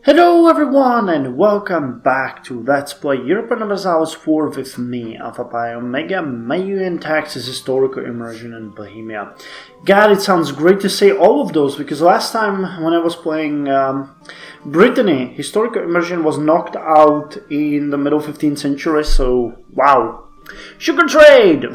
Hello everyone and welcome back to Let's Play Europa Universalis IV with me, Alfapiomega, Meiou and Taxes, Historical Immersion in Bohemia. God, it sounds great to say all of those, because last time when I was playing Brittany, Historical Immersion was knocked out in the middle 15th century, so wow. Sugar trade!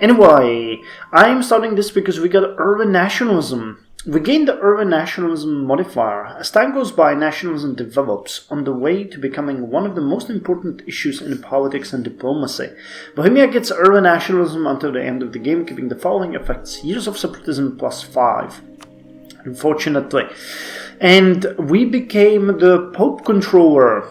Anyway, I'm starting this because we got urban nationalism. We gain the urban nationalism modifier. As time goes by, nationalism develops on the way to becoming one of the most important issues in politics and diplomacy. Bohemia gets urban nationalism until the end of the game, keeping the following effects: years of separatism +5. Unfortunately. And we became the Pope controller.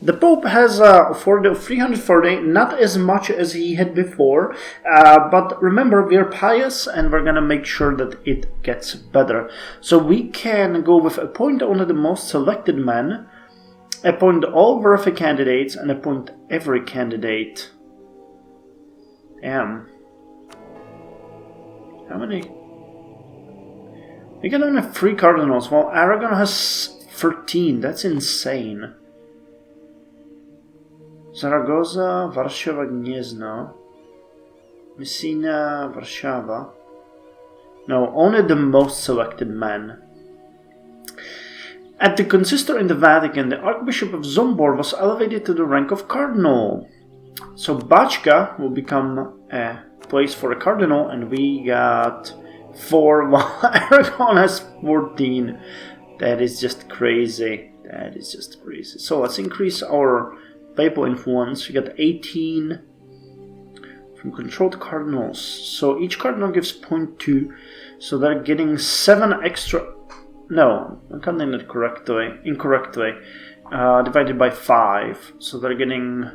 The Pope has a authority of 330, not as much as he had before, but remember, we are pious and we're gonna make sure that it gets better. So we can go with appoint only the most selected men, appoint all verified candidates, and appoint every candidate. How many? We got only 3 cardinals, while Aragon has 13, that's insane. Zaragoza, Warszawa, Gniezno, Messina, Warszawa. No, only the most selected men. At the consistor in the Vatican, the Archbishop of Zombor was elevated to the rank of cardinal. So Bachka will become a place for a cardinal, and we got 4, while Aragon has 14. That is just crazy. So let's increase our papal influence. We got 18 from controlled cardinals. So each cardinal gives 0.2. So they're getting 7 extra. No, I'm counting it incorrectly. Divided by 5. So they're getting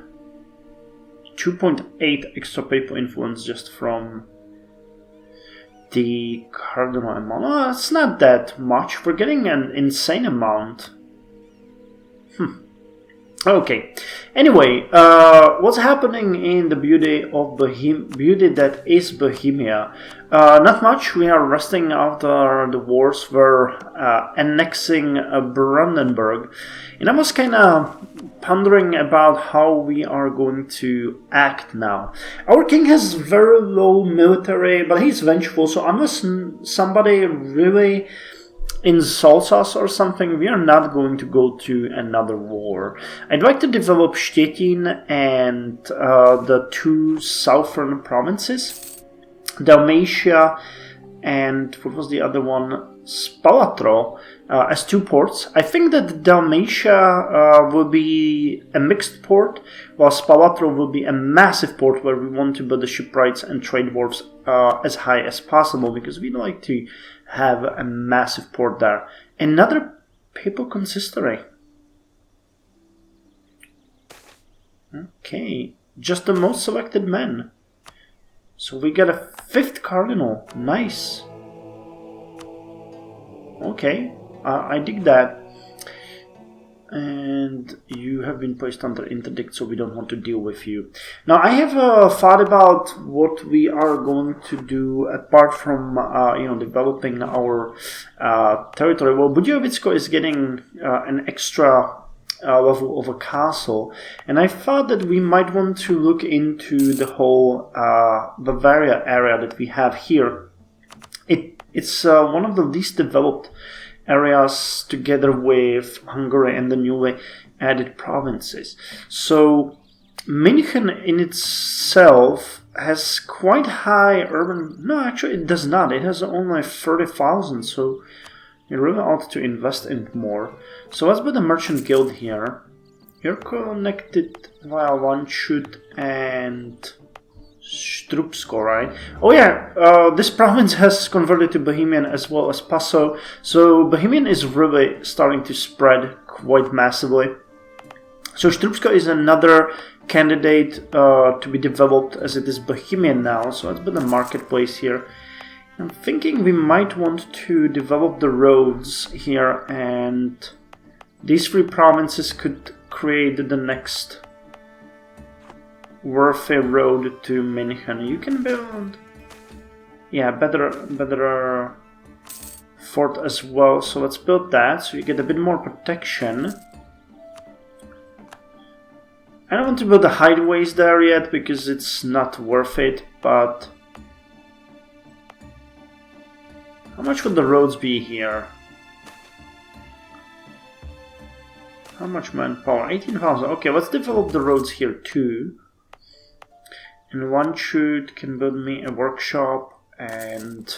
2.8 extra papal influence just from the cardinal amount. Oh, it's not that much. We're getting an insane amount. Okay. Anyway, what's happening in the beauty that is Bohemia? Not much. We are resting after the wars. We're annexing Brandenburg, and I was kind of pondering about how we are going to act now. Our king has very low military, but he's vengeful. So unless somebody really insults us or something, we are not going to go to another war. I'd like to develop Stettin and the 2 southern provinces, Dalmatia and what was the other one? Spalatro, as 2 ports. I think that Dalmatia will be a mixed port, while Spalatro will be a massive port where we want to build the shipwrights and trade wharves as high as possible, because we'd like to have a massive port there. Another papal consistory. Okay, just the most selected men. So we got a 5th cardinal. Nice. Okay, I dig that. And you have been placed under interdict, so we don't want to deal with you. Now, I have thought about what we are going to do apart from, developing our territory. Well, Budějovisko is getting an extra level of a castle, and I thought that we might want to look into the whole Bavaria area that we have here. It's one of the least developed areas, together with Hungary and the newly added provinces. So München in itself has quite high urban... No, actually it does not. It has only 30,000, so you really ought to invest in it more. So let's build a merchant guild here. You're connected via Landshut and Strupsko, right? Oh yeah, this province has converted to Bohemian as well as Paso, so Bohemian is really starting to spread quite massively. So Strupsko is another candidate to be developed, as it is Bohemian now, so let's build a marketplace here. I'm thinking we might want to develop the roads here, and these 3 provinces could create the next worthy road to München. You can build, yeah, better fort as well, so let's build that so you get a bit more protection. I don't want to build the hideaways there yet because it's not worth it, but how much would the roads be here? How much manpower? 18,000. Okay, let's develop the roads here too. And one shoot can build me a workshop, and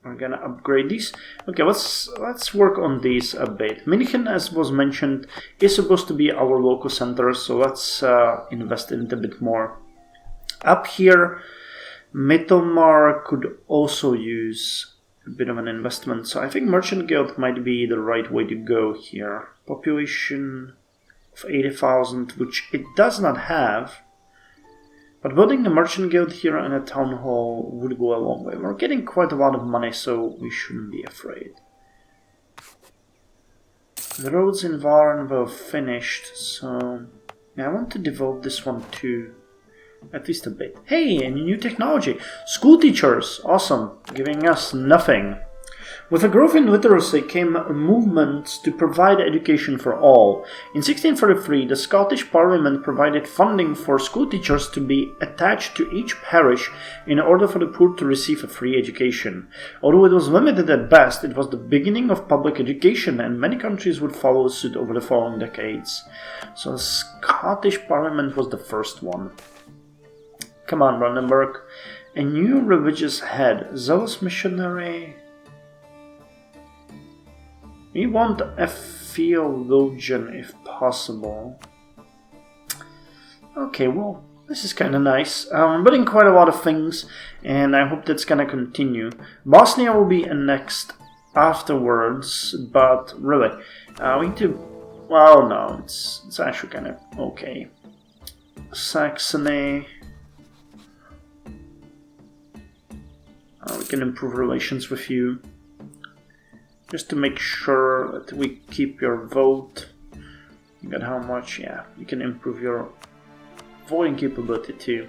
we're gonna upgrade these. Okay, let's work on these a bit. München, as was mentioned, is supposed to be our local center, so let's invest in it a bit more. Up here, Mittelmar could also use a bit of an investment, so I think Merchant Guild might be the right way to go here. Population of 80,000, which it does not have. But building the Merchant Guild here and a Town Hall would go a long way. We're getting quite a lot of money, so we shouldn't be afraid. The roads in Varen were finished, so yeah, I want to develop this one too. At least a bit. Hey, any new technology! School teachers! Awesome! Giving us nothing. With the growth in literacy came movements to provide education for all. In 1643, the Scottish Parliament provided funding for school teachers to be attached to each parish in order for the poor to receive a free education. Although it was limited at best, it was the beginning of public education, and many countries would follow suit over the following decades. So the Scottish Parliament was the first one. Come on, Brandenburg. A new religious head, zealous missionary. We want a theologian if possible. Okay, well, this is kind of nice. I'm building quite a lot of things, and I hope that's gonna continue. Bosnia will be next afterwards, but really, we need to. Well, no, it's actually kind of okay. Saxony. We can improve relations with you. Just to make sure that we keep your vote. You got how much? Yeah, you can improve your voting capability too.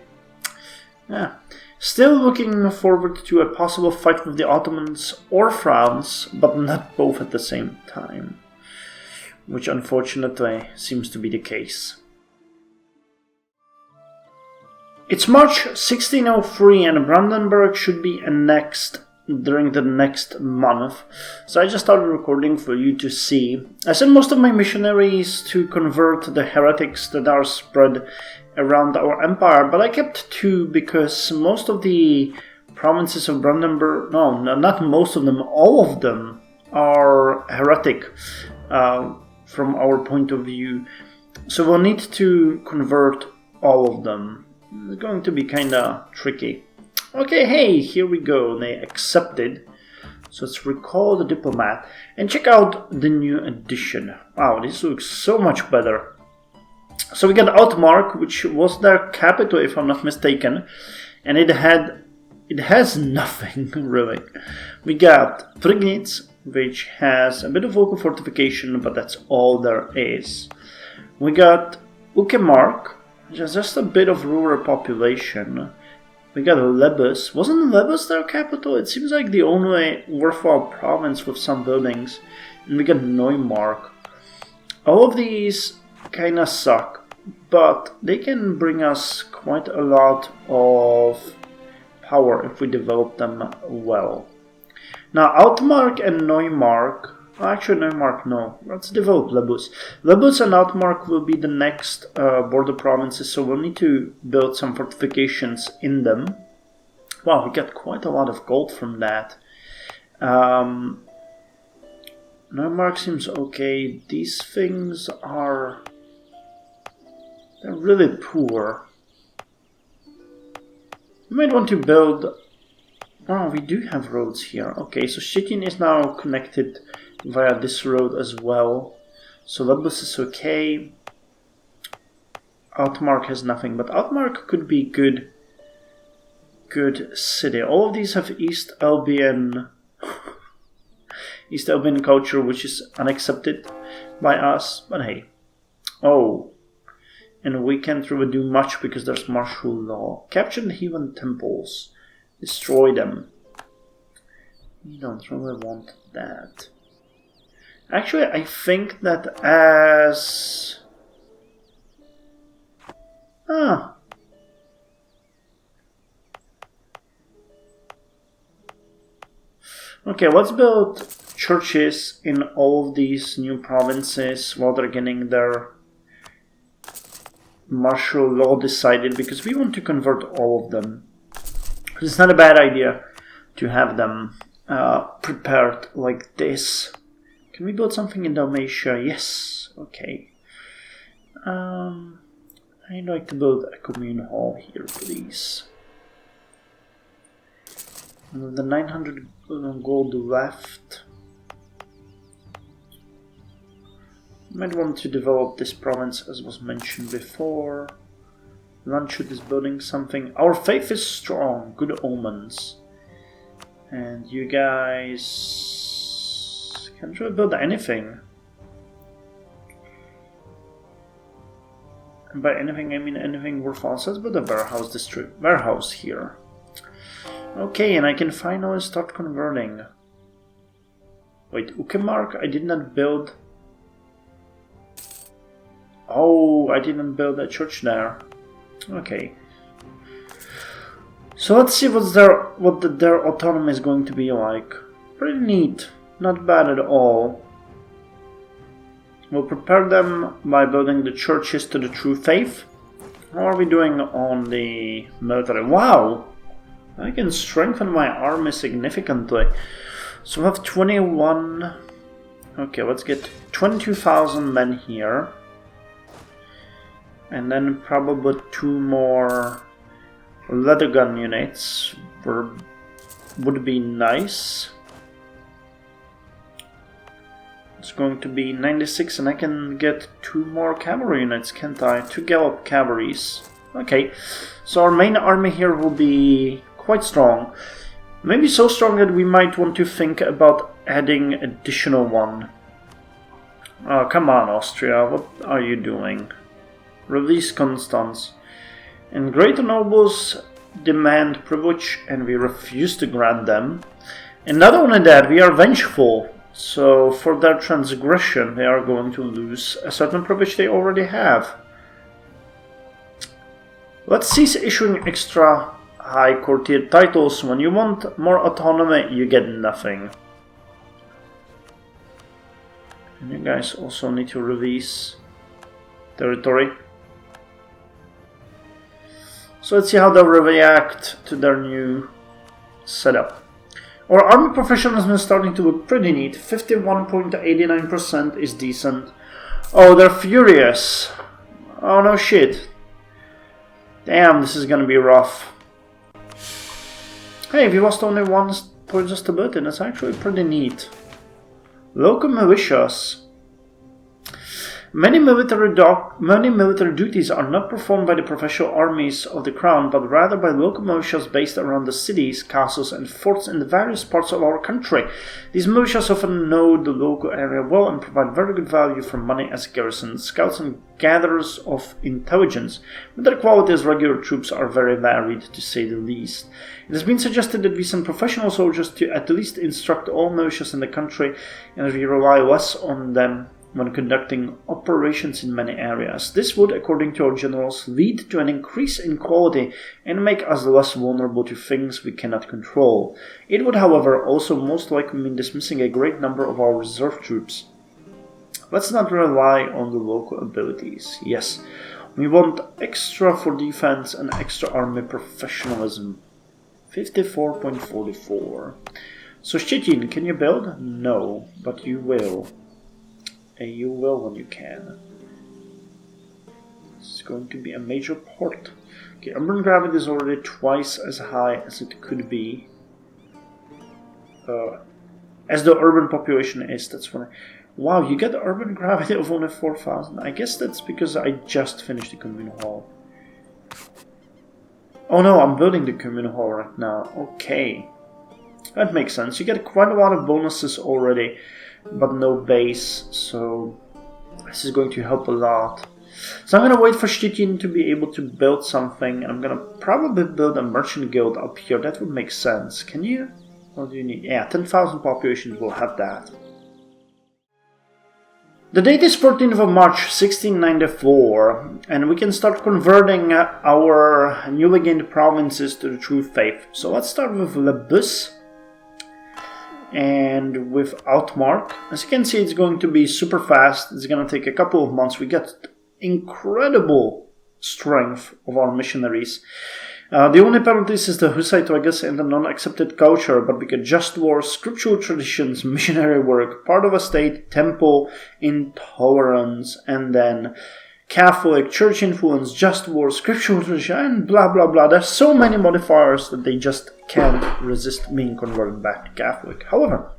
Yeah. Still looking forward to a possible fight with the Ottomans or France, but not both at the same time. Which unfortunately seems to be the case. It's March 1603 and Brandenburg should be annexed during the next month. So I just started recording for you to see. I sent most of my missionaries to convert the heretics that are spread around our empire, but I kept 2 because most of the provinces of Brandenburg, no, not most of them, all of them are heretic from our point of view. So we'll need to convert all of them. It's going to be kinda tricky. Okay, hey, here we go. They accepted. So let's recall the diplomat and check out the new addition. Wow, this looks so much better. So we got Altmark, which was their capital if I'm not mistaken, and it has nothing really. We got Prignitz, which has a bit of local fortification, but that's all there is. We got Ukemark, which has just a bit of rural population. We got Lebus. Wasn't Lebus their capital? It seems like the only worthwhile province with some buildings. And we got Neumark. All of these kinda suck, but they can bring us quite a lot of power if we develop them well. Now, Altmark and Neumark. Actually, Neumark, no. Let's develop Lebus. Lebus and Altmark will be the next border provinces, so we'll need to build some fortifications in them. Wow, we got quite a lot of gold from that. Neumark seems okay. These things are... they're really poor. We might want to build... oh, we do have roads here. Okay, so Stettin is now connected via this road as well. So Lebus is okay. Altmark has nothing, but Altmark could be good city. All of these have East Albion culture, which is unaccepted by us, but hey. Oh, and we can't really do much because there's martial law. Capture the heathen temples. Destroy them. You don't really want that. Actually, I think that as... Okay, let's build churches in all of these new provinces while they're getting their martial law decided, because we want to convert all of them. It's not a bad idea to have them prepared like this. Can we build something in Dalmatia? Yes. Okay. I'd like to build a commune hall here, please. And with the 900 gold left, might want to develop this province as was mentioned before. Landshut is building something. Our faith is strong. Good omens. And you guys can't really build anything. And by anything I mean anything worthwhile. So let's build a warehouse here. Okay, and I can finally start converting. Wait, Ukemark I did not build. Oh, I didn't build a church there. Okay. So let's see what their autonomy is going to be like. Pretty neat. Not bad at all. We'll prepare them by building the churches to the true faith. How are we doing on the military? Wow! I can strengthen my army significantly. So we have 21... Okay, let's get 22,000 men here. And then probably 2 more leather gun units would be nice. It's going to be 96, and I can get 2 more cavalry units, can't I? 2 gallop cavalries. Okay, so our main army here will be quite strong. Maybe so strong that we might want to think about adding additional one. Oh, come on, Austria, what are you doing? Release Constance. And greater nobles demand privilege, and we refuse to grant them. And not only that, we are vengeful. So for their transgression, they are going to lose a certain privilege they already have. Let's cease issuing extra high courtier titles. When you want more autonomy, you get nothing. And you guys also need to release territory. So let's see how they'll react to their new setup. Our army professionalism is starting to look pretty neat. 51.89% is decent. Oh, they're furious. Oh no shit. Damn, this is gonna be rough. Hey, we lost only 1 point of stability. That's actually pretty neat. Local militias. Many military duties are not performed by the professional armies of the crown, but rather by local militias based around the cities, castles, and forts in the various parts of our country. These militias often know the local area well and provide very good value for money as garrisons, scouts, and gatherers of intelligence, but their quality as regular troops are very varied, to say the least. It has been suggested that we send professional soldiers to at least instruct all militias in the country, and that we rely less on them when conducting operations in many areas. This would, according to our generals, lead to an increase in quality and make us less vulnerable to things we cannot control. It would, however, also most likely mean dismissing a great number of our reserve troops. Let's not rely on the local abilities. Yes, we want extra for defense and extra army professionalism. 54.44. So Szczecin, can you build? No, but you will. And you will when you can. It's going to be a major port. Okay, urban gravity is already twice as high as it could be. As the urban population is, that's when wow, you get the urban gravity of only 4,000. I guess that's because I just finished the communal hall. Oh no, I'm building the communal hall right now. Okay. That makes sense. You get quite a lot of bonuses already, but no base, so this is going to help a lot. So I'm going to wait for Szczecin to be able to build something. I'm going to probably build a merchant guild up here. That would make sense. Can you? What do you need? Yeah, 10,000 populations will have that. The date is 14th of March 1694, and we can start converting our newly gained provinces to the true faith. So let's start with Le Bus and with Outmark. As you can see, it's going to be super fast. It's going to take a couple of months. We get incredible strength of our missionaries. The only penalties is the Hussite legacy and the non-accepted culture, but we get just war, scriptural traditions, missionary work, part of a state, temple, intolerance, and then Catholic, church influence, just war, scriptural tradition, and blah blah blah. There's so many modifiers that they just can't resist being converted back to Catholic. However,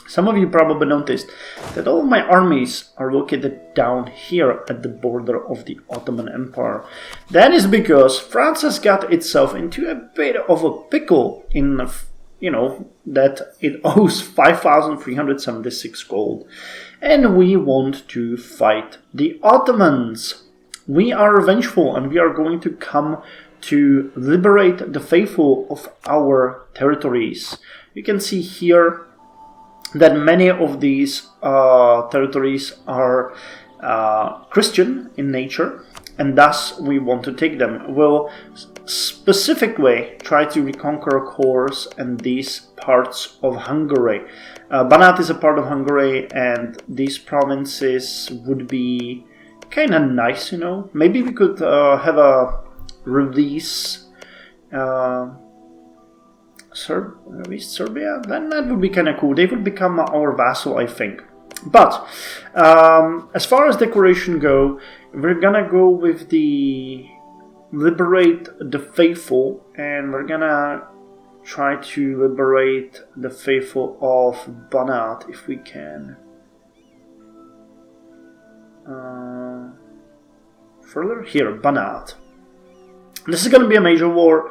some of you probably noticed that all of my armies are located down here at the border of the Ottoman Empire. That is because France has got itself into a bit of a pickle in, that it owes 5,376 gold. And we want to fight the Ottomans. We are vengeful and we are going to come to liberate the faithful of our territories. You can see here that many of these territories are Christian in nature, and thus we want to take them. We'll specifically try to reconquer Kors and these parts of Hungary. Banat is a part of Hungary, and these provinces would be kind of nice, Maybe we could have a release Serbia, then that would be kind of cool. They would become our vassal, I think. But as far as decoration go, we're gonna go with the liberate the faithful, and we're gonna try to liberate the faithful of Banat if we can. Further here, Banat. This is gonna be a major war.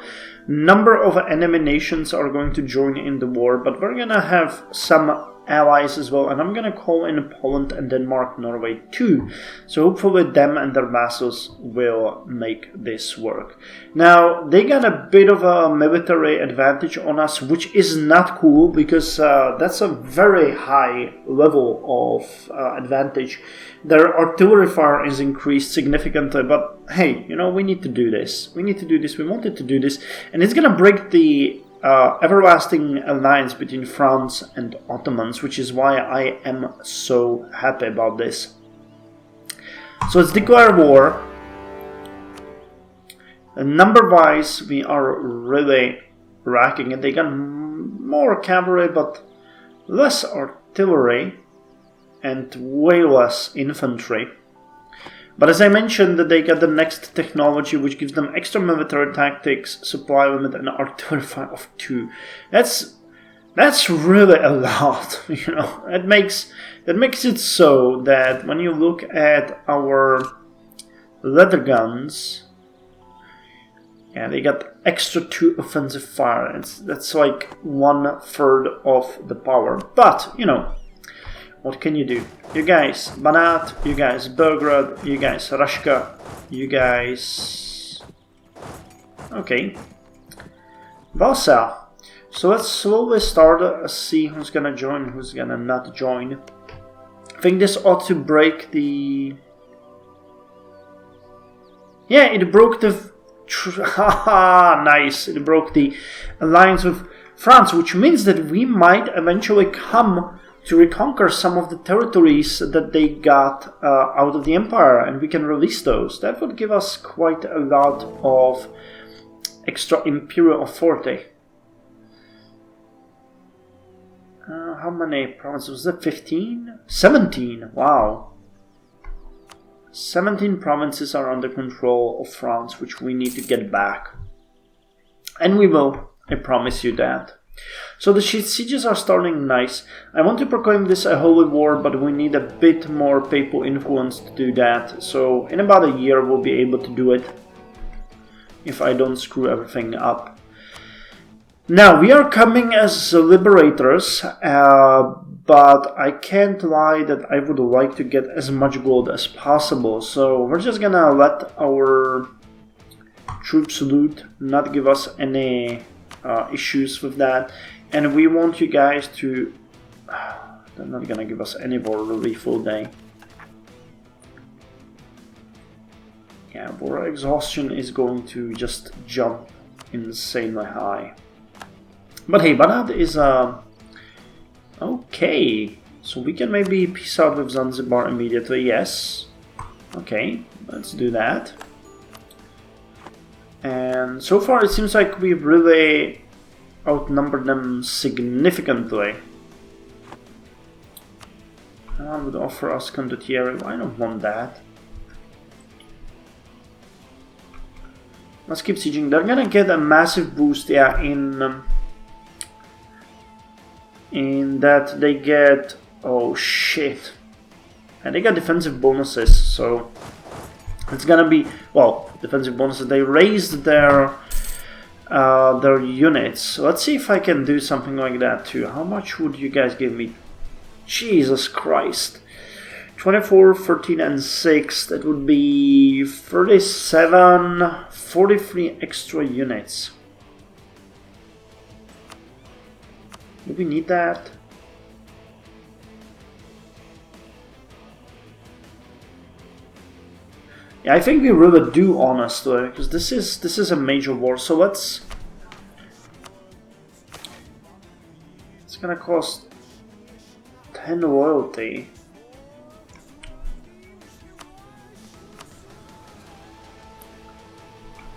Number of enemy nations are going to join in the war, but we're gonna have some allies as well, and I'm gonna call in Poland and Denmark, Norway too. So hopefully them and their vassals will make this work. Now they got a bit of a military advantage on us, which is not cool because that's a very high level of advantage. Their artillery fire is increased significantly, but hey, we need to do this. We wanted to do this, and it's gonna break the everlasting alliance between France and Ottomans, which is why I am so happy about this. So let's declare war. Number-wise, we are really racking it. They got more cavalry, but less artillery and way less infantry. But as I mentioned, they get the next technology, which gives them extra military tactics, supply limit, and artillery fire of 2. That's really a lot, It makes it so that when you look at our leather guns, yeah, they got extra 2 offensive fire. That's like 1/3 of the power. But what can you do? You guys Banat, you guys Belgrade, you guys Rashka, you guys... Okay. Valsa. So let's slowly start, see who's gonna join, who's gonna not join. I think this ought to break the... Yeah, it broke the... Haha, nice. It broke the alliance with France, which means that we might eventually come to reconquer some of the territories that they got out of the empire, and we can release those. That would give us quite a lot of extra imperial authority. How many provinces? Was it 15? 17! Wow. 17 provinces are under control of France, which we need to get back. And we will, I promise you that. So the sieges are starting nice. I want to proclaim this a holy war, but we need a bit more papal influence to do that. So in about a year we'll be able to do it, if I don't screw everything up. Now we are coming as liberators, but I can't lie that I would like to get as much gold as possible. So we're just gonna let our troops loot, not give us any issues with that. And we want you guys to... They're not gonna give us any war really full day. Yeah, war exhaustion is going to just jump insanely high. But hey, Banat is okay. So we can maybe peace out with Zanzibar immediately, yes. Okay, let's do that. And so far it seems like we've really outnumbered them significantly. I would offer us condottieri. I don't want that. Let's keep sieging. They're gonna get a massive boost, yeah, in that they get... Oh shit. And they got defensive bonuses, so it's gonna be... Well, defensive bonuses. They raised their units. Let's see if I can do something like that too. How much would you guys give me? Jesus Christ. 24, 13 and 6, that would be 37, 43 extra units. Do we need that? Yeah, I think we really do, honestly, because this is a major war. So let's... It's gonna cost 10 loyalty.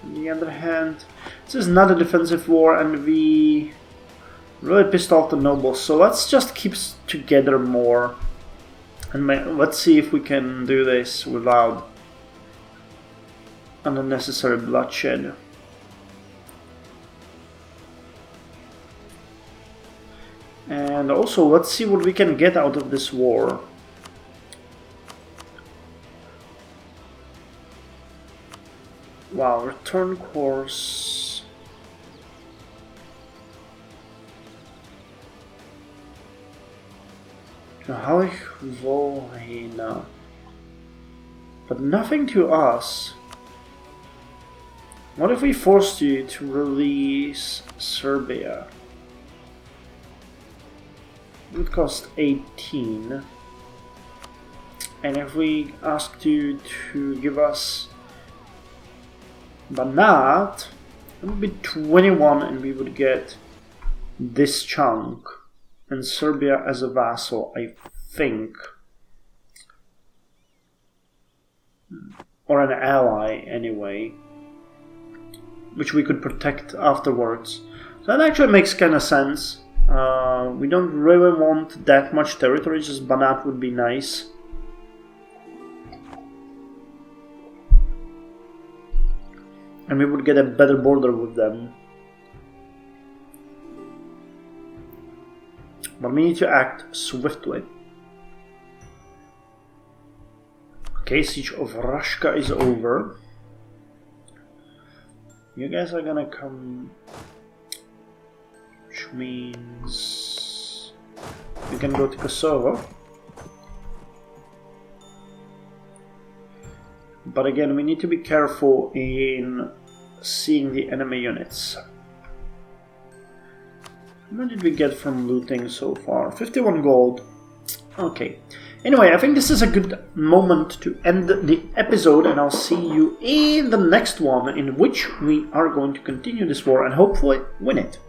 On the other hand, this is not a defensive war, and we really pissed off the nobles. So let's just keep together more, and let's see if we can do this without unnecessary bloodshed. And also, let's see what we can get out of this war. Wow, return course. Volhina. But nothing to us. What if we forced you to release Serbia? It would cost 18. And if we asked you to give us Banat, it would be 21 and we would get this chunk. And Serbia as a vassal, I think. Or an ally, anyway. Which we could protect afterwards. So that actually makes kind of sense. We don't really want that much territory, just Banat would be nice. And we would get a better border with them. But we need to act swiftly. Okay, siege of Rashka is over. You guys are gonna come, which means we can go to Kosovo. But again, we need to be careful in seeing the enemy units. What did we get from looting so far? 51 gold. Okay. Anyway, I think this is a good moment to end the episode, and I'll see you in the next one, in which we are going to continue this war and hopefully win it.